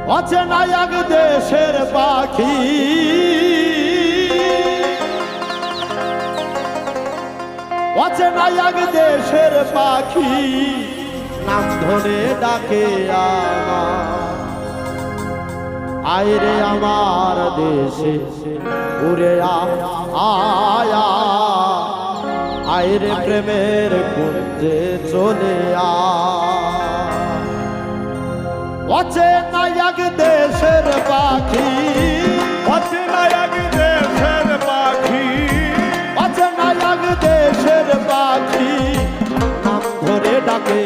অচেনা এক দেশের পাখি অচেনা এক দেশের পাখি নাম ধরে ডাকে আইরে আমার দেশে উড়ে আয়া আইরে প্রেমের কুঞ্জে চলে অচেনা এক দেশের পাখি অচেনা এক দেশের পাখি অচেনা এক দেশের পাখি নাম ধরে ডাকে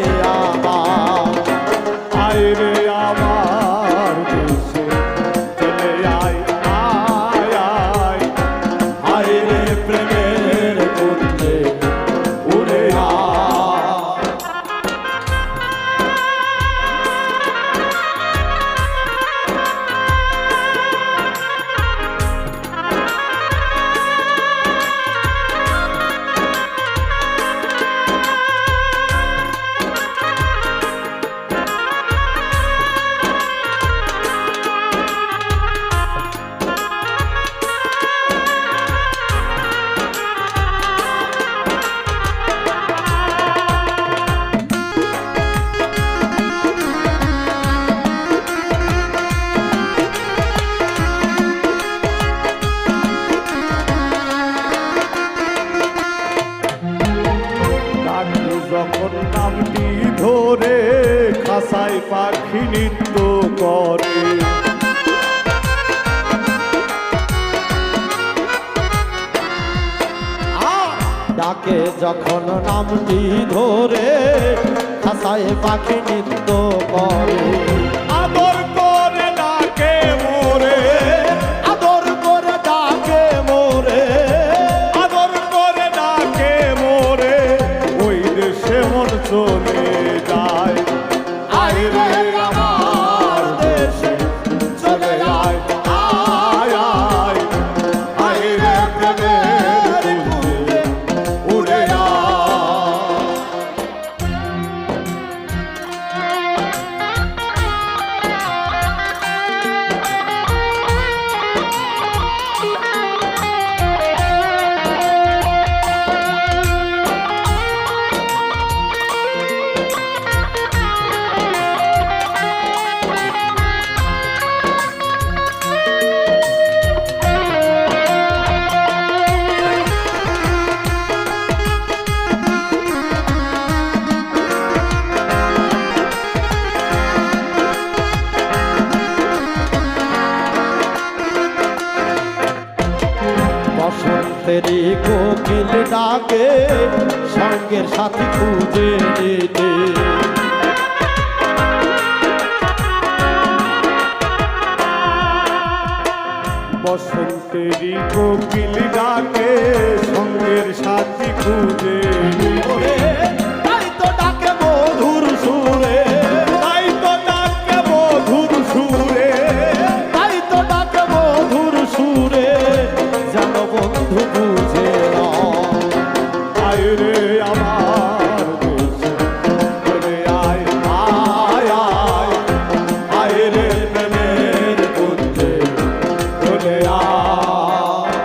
আইরে আমার দেশে চলে আয় আয় আয় আইরে প্রেমের কুঞ্জে উড়ে যখন নামটি ধরে খাসায় পাখি নৃত্য করে ডাকে যখন নামটি ধরে খাসায় পাখি নৃত্য করে আদর করে ডাকে মোরে আদর করে ডাকে মোরে আদর করে ডাকে মোরে ওই দেশে মন চলে যায় আইরে আমার দেশে চলে আয় আয় আয় আইরে প্রেমের কুঞ্জে উড়ে আয় বসন্তেরই কোকিল ডাকে সঙ্গের সাথী খুঁজে নিতে বসন্তেরই কোকিল ডাকে সঙ্গের সাথী খুঁজে ওরে, তাই তো ডাকে মধুর সুরে তাই তো ডাকে মধুর সুরে তাই তো ডাকে মধুর সুরে যেন বন্ধু বুঝে আইরে আমার দেশে চলে আয় আয় আয় আইরে প্রেমের কুঞ্জে চলে আয়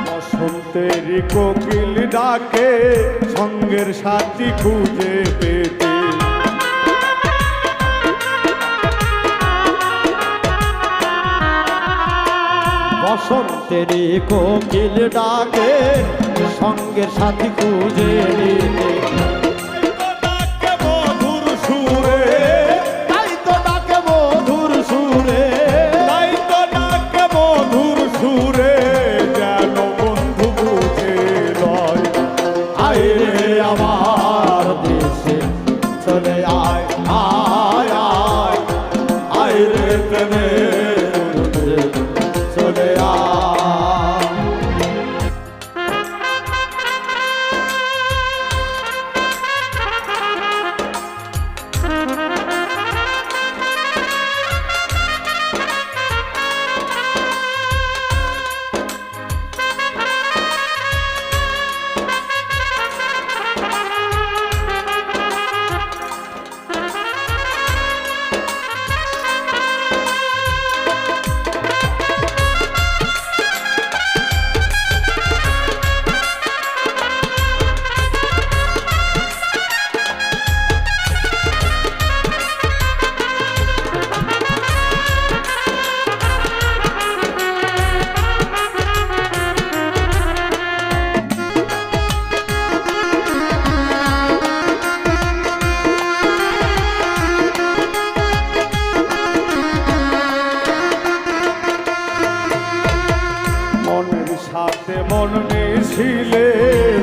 বসন্তেরই কোকিল ডাকে সঙ্গের সাথী খুঁজে পেতে বসন্তেরই কোকিল ডাকে সঙ্গের সাথী খুঁজে নিতে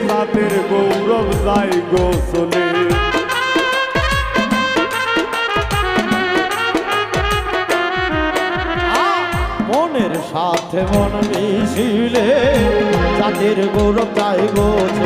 জাতের গৌরব যাই গোসলে। মনের সাথে মন মিশিলে জাতির গৌরব চাই গোছলে।